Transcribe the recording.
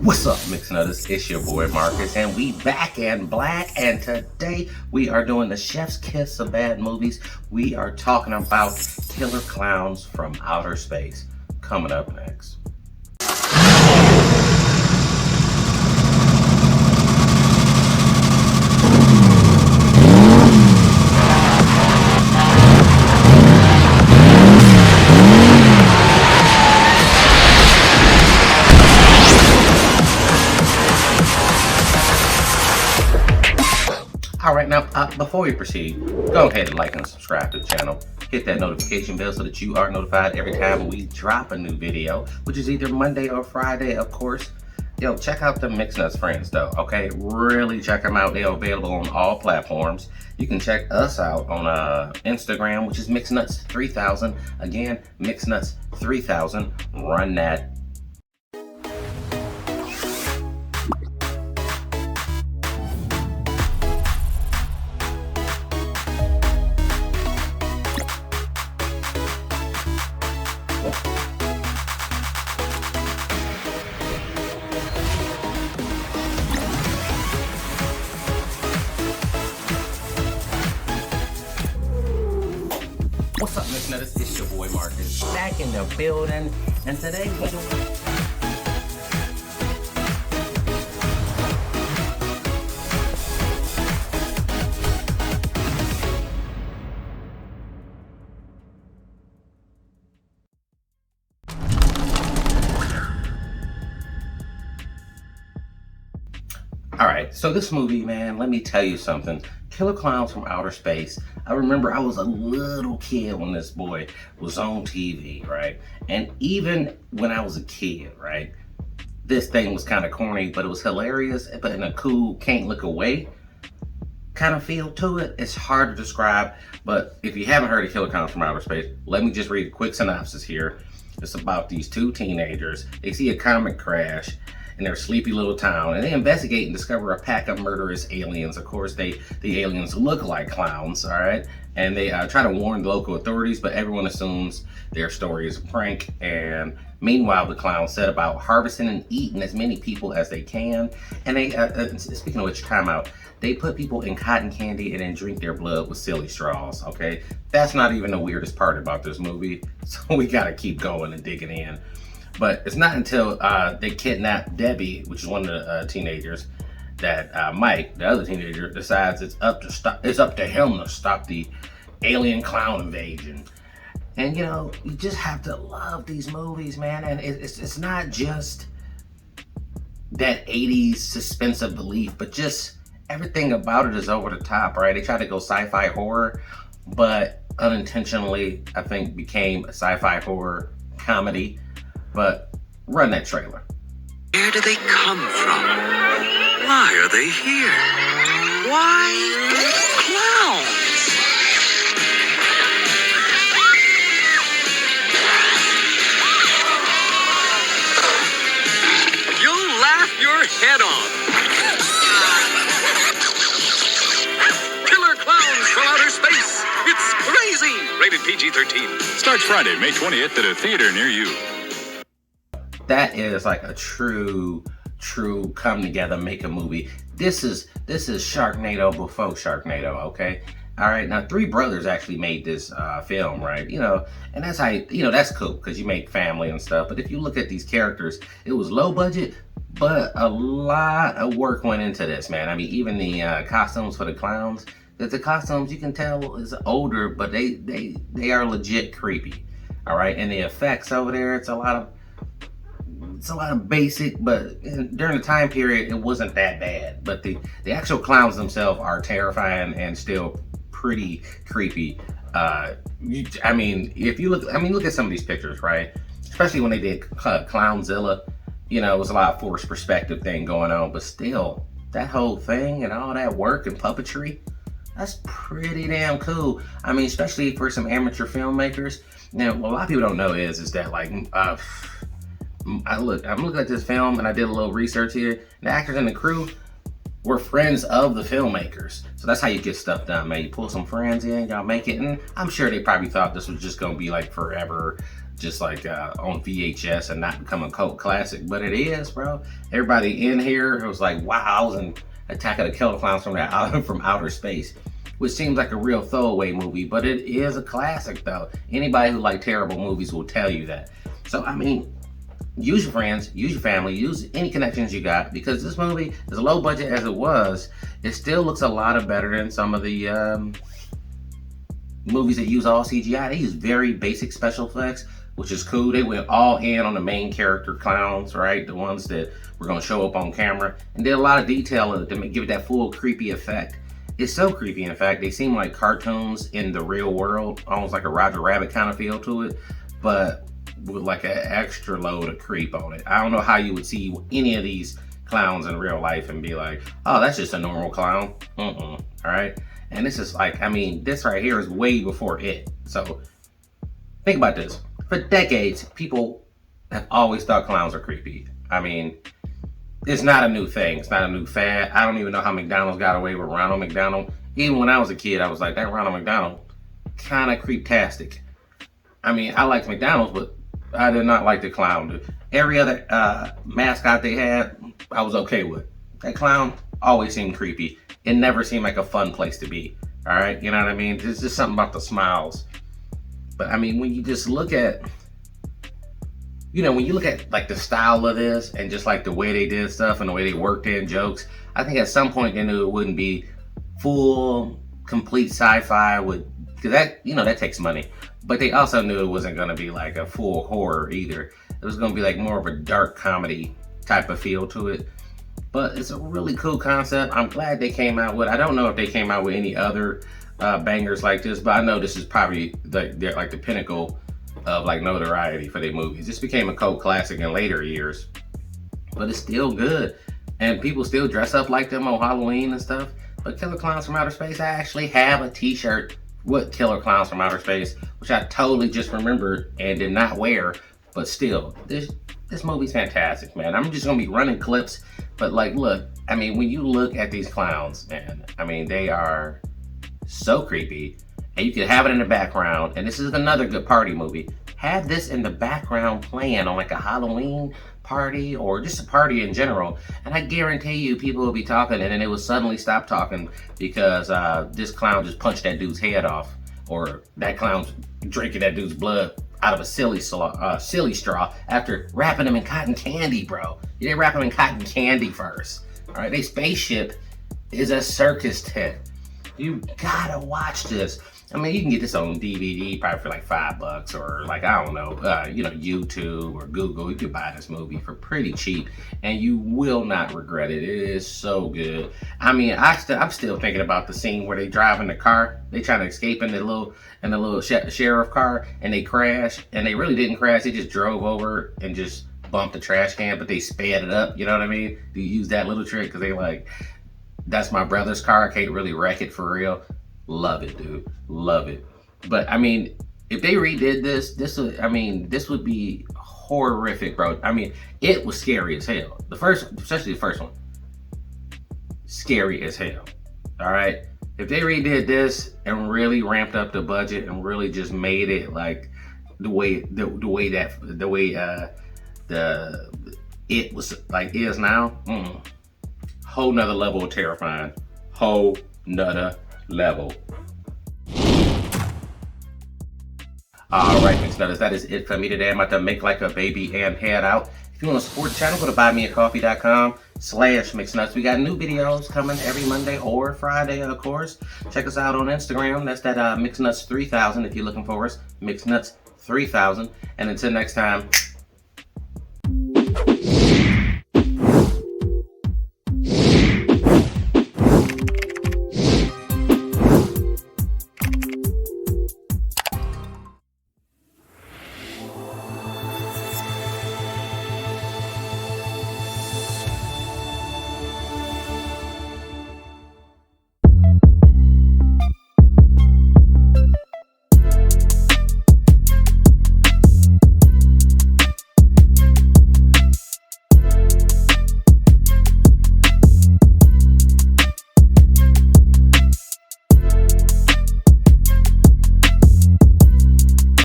What's up, Mixing Others? It's your boy Marcus, and we back in black. And today we are doing the chef's kiss of bad movies. We are talking about Killer Klowns from Outer Space. Coming up next. Alright, now before we proceed, go ahead and like and subscribe to the channel. Hit that notification bell so that you are notified every time we drop a new video, which is either Monday or Friday, of course. Yo, check out the Mix Nuts friends though, okay? Really check them out. They're available on all platforms. You can check us out on Instagram, which is MixNuts3000. Again, MixNuts3000. Run that. What's up, Mix Nutters? It's your boy Marcus, back in the building, and today we're doing... Alright, so this movie, man, let me tell you something. Killer Klowns from Outer Space. I remember I was a little kid when this boy was on TV, right? And even when I was a kid, right? This thing was kind of corny, but it was hilarious, but in a cool, can't look away kind of feel to it. It's hard to describe, but if you haven't heard of Killer Klowns from Outer Space, let me just read a quick synopsis here. It's about these two teenagers. They see a comet crash in their sleepy little town, and they investigate and discover a pack of murderous aliens. Of course, the aliens look like clowns, all right? And they try to warn the local authorities, but everyone assumes their story is a prank. And meanwhile, the clowns set about harvesting and eating as many people as they can. And they, speaking of which, time out, they put people in cotton candy and then drink their blood with silly straws, okay? That's not even the weirdest part about this movie, so we gotta keep going and digging in. But it's not until they kidnap Debbie, which is one of the teenagers, that Mike, the other teenager, decides it's up to him to stop the alien clown invasion. And you know, you just have to love these movies, man. And it's not just that 80s suspense of belief, but just everything about it is over the top, right? They try to go sci-fi horror, but unintentionally, I think, became a sci-fi horror comedy. But run that trailer. Where do they come from? Why are they here? Why clowns? You'll laugh your head off. Killer Klowns from Outer Space. It's crazy. Rated PG-13. Starts Friday, May 20th at a theater near you. That is like a true come together, make a movie. This is Sharknado before Sharknado, okay? All right, now three brothers actually made this film, right? You know, and that's how, you know, that's cool because you make family and stuff. But if you look at these characters, it was low budget, but a lot of work went into this, man. I mean, even the costumes for the clowns, the costumes you can tell is older, but they are legit creepy, all right? And the effects over there, it's a lot of basic, but during the time period, it wasn't that bad. But the actual clowns themselves are terrifying and still pretty creepy. I mean, if you look at some of these pictures, right? Especially when they did Clownzilla, you know, it was a lot of forced perspective thing going on, but still, that whole thing and all that work and puppetry, that's pretty damn cool. I mean, especially for some amateur filmmakers. Now, what a lot of people don't know is that like, I'm looking at this film and I did a little research here. The actors and the crew were friends of the filmmakers. So that's how you get stuff done, man. You pull some friends in, y'all make it, and I'm sure they probably thought this was just gonna be like forever just like on VHS and not become a cult classic, but it is, bro. Everybody in here was like, wow, I was in Attack of the Killer Clowns from Outer Space, which seems like a real throwaway movie, but it is a classic though. Anybody who like terrible movies will tell you that. So I mean, use your friends, use your family, use any connections you got, because this movie, as low budget as it was, it still looks a lot better than some of the movies that use all CGI. They use very basic special effects, which is cool. They went all in on the main character clowns, right? The ones that were gonna show up on camera, and did a lot of detail in it to give it that full creepy effect. It's so creepy, in fact, they seem like cartoons in the real world, almost like a Roger Rabbit kind of feel to it, but with like an extra load of creep on it. I don't know how you would see any of these clowns in real life and be like, oh, that's just a normal clown. All right? And this is like, I mean, this right here is way before it. So think about this. For decades, people have always thought clowns are creepy. I mean, it's not a new thing. It's not a new fad. I don't even know how McDonald's got away with Ronald McDonald. Even when I was a kid, I was like, that Ronald McDonald, kind of creeptastic. I mean, I liked McDonald's, but I did not like the clown, dude. Every other mascot they had, I was okay with. That clown always seemed creepy. It never seemed like a fun place to be. All right, you know what I mean? There's just something about the smiles. But I mean, when you just look at, you know, when you look at like the style of this and just like the way they did stuff and the way they worked in jokes, I think at some point they knew it wouldn't be full, complete sci-fi with, because that, you know, that takes money. But they also knew it wasn't going to be like a full horror either. It was going to be like more of a dark comedy type of feel to it. But it's a really cool concept. I'm glad they came out with, I don't know if they came out with any other bangers like this, but I know this is probably like the pinnacle of like notoriety for their movies. This became a cult classic in later years, but it's still good. And people still dress up like them on Halloween and stuff. But Killer Klowns from Outer Space, I actually have a t-shirt with Killer Klowns from Outer Space, which I totally just remembered and did not wear. But still, this movie's fantastic, man. I'm just gonna be running clips, but like, look, I mean, when you look at these clowns, man, I mean, they are so creepy, and you can have it in the background. And this is another good party movie. Have this in the background playing on like a Halloween party or just a party in general, and I guarantee you people will be talking, and then they will suddenly stop talking because this clown just punched that dude's head off, or that clown's drinking that dude's blood out of a silly straw after wrapping him in cotton candy, bro. You didn't wrap him in cotton candy first. All right, they spaceship is a circus tent. You gotta watch this. I mean, you can get this on DVD probably for like $5, or like, I don't know, you know, YouTube or Google. You could buy this movie for pretty cheap, and you will not regret it. It is so good. I mean, I'm still thinking about the scene where they drive in the car. They trying to escape in the little sheriff car, and they crash. And they really didn't crash. They just drove over and just bumped the trash can, but they sped it up. You know what I mean? They use that little trick because they like, that's my brother's car. I can't really wreck it for real. Love it, dude. Love it. But I mean, if they redid this would be horrific, bro. I mean, it was scary as hell. Especially the first one. Scary as hell. All right. If they redid this and really ramped up the budget and really just made it like the way it was like is now, whole nother level of terrifying. Whole nother level. All right, Mix Nutters, that is it for me today. I'm about to make like a baby and head out. If you want to support the channel, go to buymeacoffee.com/mixnuts. We got new videos coming every Monday or Friday, of course. Check us out on Instagram. That's that MixNuts3000 if you're looking for us. MixNuts3000. And until next time,